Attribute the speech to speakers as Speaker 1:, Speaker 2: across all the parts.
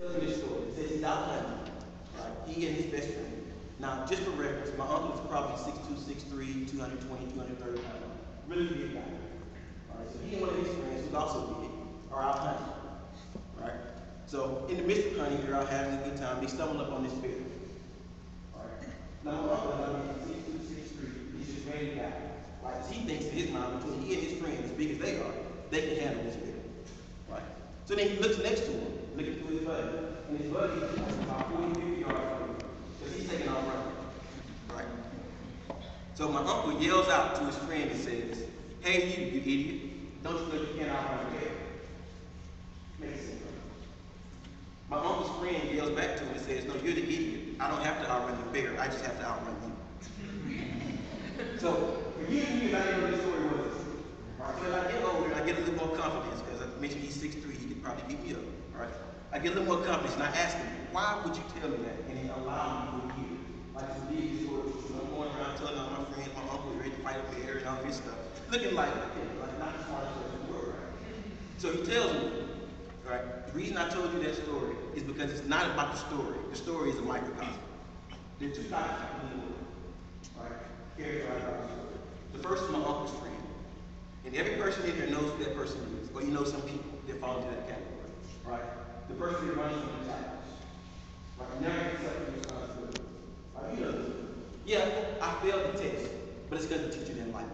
Speaker 1: tells me this story. It says he's out hunting, right? He and his best friend. Now, just for reference, my uncle was probably 6'2", 6'3", 220, 230 pounds. Really big guy. All right, so he and one of his friends, who's also big, are out hunting. Right? So in the midst of hunting, they're out having a good time. They stumble up on this bear. All right? Now, my uncle, I mean, 6'2", 6'3", he's just a great guy. Right? He thinks in his mind, between he and his friend, as big as they are, they can handle this bear. Right? So then he looks next to him, looking through his buddy, and his buddy is about 40, 50 yards away, because he's taking off running. Right? So my uncle yells out to his friend and says, "Hey, you idiot! Don't you know you can't outrun a bear?" Makes sense. My uncle's friend yells back to him and says, "No, you're the idiot. I don't have to outrun the bear. I just have to outrun you." So for years and years, I didn't know this story was. Right? So as I get older, I get a little more confidence, because I mentioned he's 6'3", he could probably beat me up. All right? I get a little more confidence, and I ask him, "Why would you tell me that?" And he allowed me to hear. Like some big stories. I'm going around telling all my friends, my uncle is ready to fight a bear and all this stuff. Looking like not the smartest person in the world, right? So he tells me, right, the reason I told you that story is because it's not about the story. The story is a microcosm. There are two types of people in the world, right, characterized by the story. The first is my uncle's friend. And every person in here knows who that person is, or you know some people that fall into that category, right? The person that runs from the challenge, right, never accepting responsibility. Right? You know this. Yeah, I failed the test, but it's because the teacher didn't like me.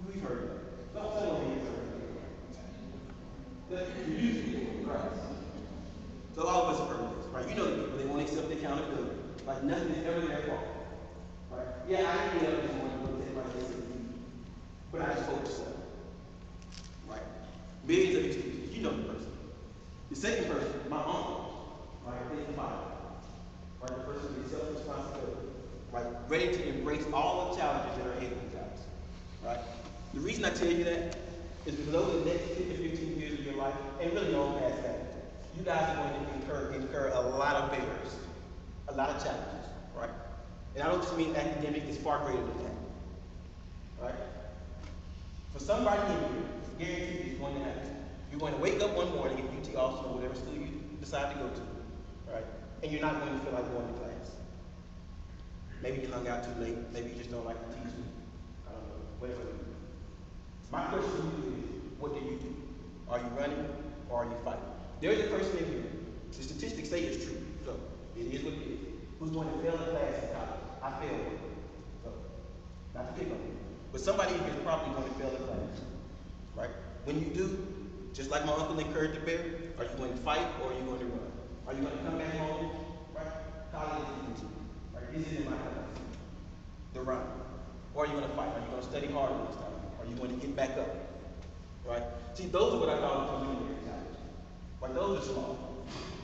Speaker 1: We've heard that. Don't tell me you've heard that. That you used to be, right? So all of us have heard this, right? You know the people, they won't accept accountability. Like nothing is ever their fault. Right? Yeah, I didn't get up this morning to take my SAT, but I just focused on it. Right? Millions of excuses. You know the person. The second person, my uncle, right, is the father. Right? The person with self-responsibility. Right? Ready to embrace all the challenges that are ahead of you guys. Right? The reason I tell you that is because over the next 10 to 15 years of your life, and really long past that, you guys are going to incur a lot of barriers, a lot of challenges, right? And I don't just mean academic, it's far greater than that, right? For somebody in here, guaranteed it's going to happen. You're going to wake up one morning at UT Austin or whatever school you decide to go to, right? And you're not going to feel like going to class. Maybe you hung out too late, maybe you just don't like the teacher, I don't know, whatever. My question to you is, what do you do? Are you running or are you fighting? There's a person in here, the statistics say it's true, so it is what it is, who's going to fail a class in college. I failed. So, not to pick on you, but somebody in here is probably going to fail a class, right? When you do, just like my uncle encouraged the bear, are you going to fight or are you going to run? Are you going to come back home, right? College is easy, right? This isn't my class. The run. Or are you going to fight? Are you going to study harder this time? Are you going to get back up? Right? See, those are what I call the preliminary challenges. Like those are small.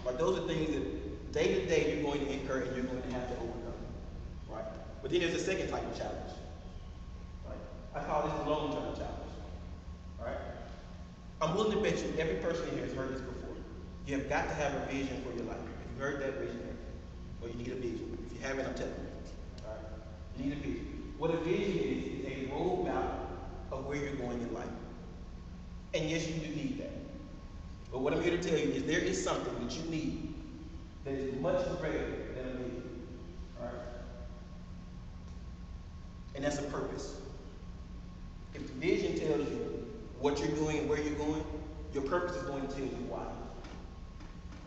Speaker 1: Like those are things that day to day you're going to incur and you're going to have to overcome. Right? But then there's a second type of challenge. Right? I call this the long-term challenge. Right? I'm willing to bet you every person in here has heard this before. You have got to have a vision for your life. If you've heard that, raise your hand. Or you need a vision. If you haven't, I'm telling you. All right? You need a vision. What a vision is a roadmap of where you're going in life. And yes, you do need that. But what I'm here to tell you is there is something that you need that is much greater than a vision. All right? And that's a purpose. If the vision tells you what you're doing and where you're going, your purpose is going to tell you why.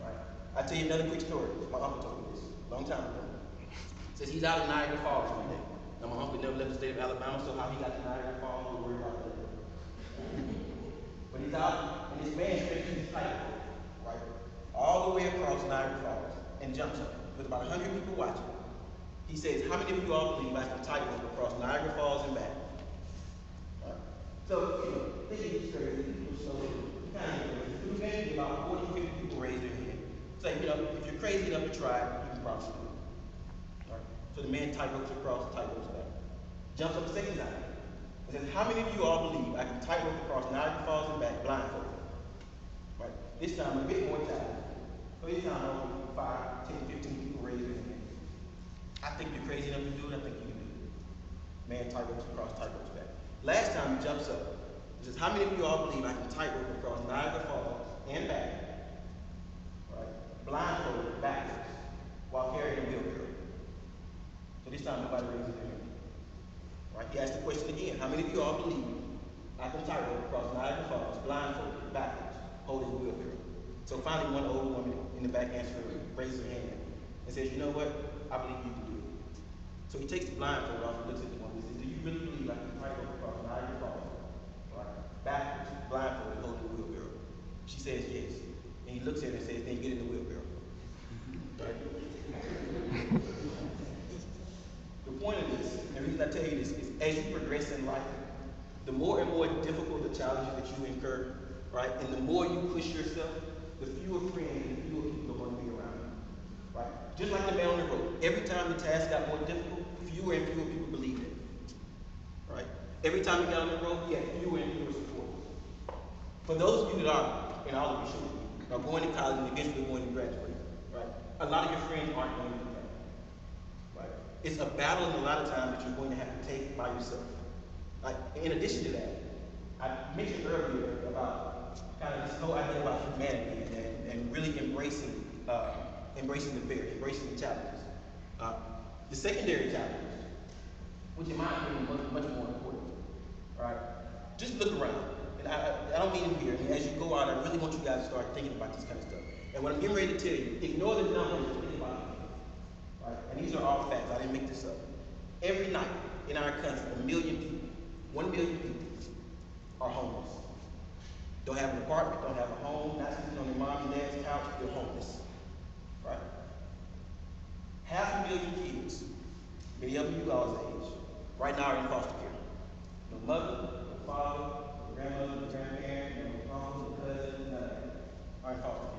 Speaker 1: Right? I'll tell you another quick story. My uncle told me this a long time ago. Says he's out in Niagara Falls one day. Now my uncle never left the state of Alabama, so how he got to Niagara Falls, we'll worry about that. But he's out, and this man stretches his tightrope, right, all the way across Niagara Falls, and jumps up with about 100 people watching. He says, "How many of you all believe I can tightrope across Niagara Falls and back?" Right? So, you know, thinking it's crazy, people slow it, kind of crazy. But eventually about 40, 50 people raise their hand. Say, you know, if you're crazy enough to try, you can probably do it. Right? So the man tightropes across, tightropes back. Jumps up a second time. And says, "How many of you all believe I can tightrope across Niagara Falls and back blindfolded?" Right? This time a bit more challenging. So this time only 5, 10, 15 people raise their hand. I think you're crazy enough to do it, I think you can do it. Man tightropes across, tightropes back. Last time he jumps up. He says, "How many of you all believe I can tightrope across Niagara Falls and back?" Right? saying, how many of you all believe I can tightrope across Niagara Falls, blindfolded, backwards, holding the wheelbarrow? So finally, one older woman in the back answer raises her hand and says, you know what? I believe you can do it. So he takes the blindfold off and looks at the woman and says, do you really believe I can tightrope across Niagara Falls, right, backwards, blindfolded, holding the wheelbarrow? She says yes. And he looks at her and says, then get in the wheelbarrow. Right? The point of this, and the reason I tell you this, is as you progress in life, the more and more difficult the challenges that you incur, right, and the more you push yourself, the fewer friends and the fewer people are going to be around you, right? Just like the man on the road, every time the task got more difficult, fewer and fewer people believed it, right? Every time he got on the road, he had fewer and fewer supporters. For those of you that are, and all of you should be, are going to college and eventually going to graduate, right? A lot of your friends aren't going to do that, right? It's a battle a lot of times that you're going to have to take by yourself. Like, in addition to that, I mentioned earlier about kind of this whole idea about humanity and really embracing the fear, embracing the challenges. The secondary challenges, which in my opinion are much more important, right? Just look around. And I don't mean it here. I mean, as you go out, I really want you guys to start thinking about this kind of stuff. And what I'm getting ready to tell you, ignore the numbers and think about it. Right? And these are all facts. I didn't make this up. Every night in our country, 1 million people, 1 million people are homeless. Don't have an apartment, don't have a home, not sitting on their mom and dad's couch, they're homeless. Right? 500,000 kids, many of them you all's age, right now are in foster care. No mother, no father, no grandmother, no grandparent, no uncle, no cousin, none of that are in foster care.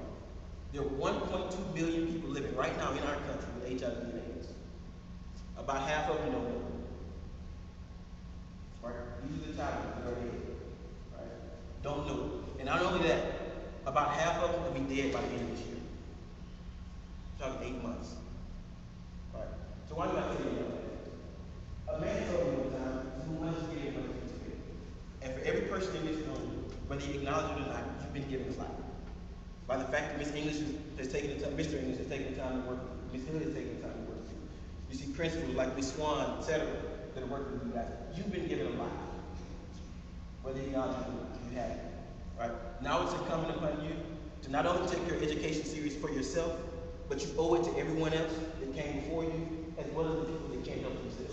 Speaker 1: There are 1.2 billion people living right now in our country with HIV and AIDS. About half of them don't know. Right? These are the challenges that are ahead. Right? Don't know. And not only that, about half of them will be dead by the end of this year. Talking 8 months. Right? So why do I tell you that? A man told me one time, who much is given, much is given. And for every person in this room, whether you acknowledge it or not, you've been given a life. By the fact that Miss English has taken the time, Mr. English has taken the time to work with you, Miss Hill has taken the time to work with you. You see principals like Miss Swan, etc., that are working with you guys. You've been given a life. Whether you acknowledge it or not, you have it. Right? Now it's incumbent upon you to not only take your education serious for yourself, but you owe it to everyone else that came before you, as well as the people that can't help themselves.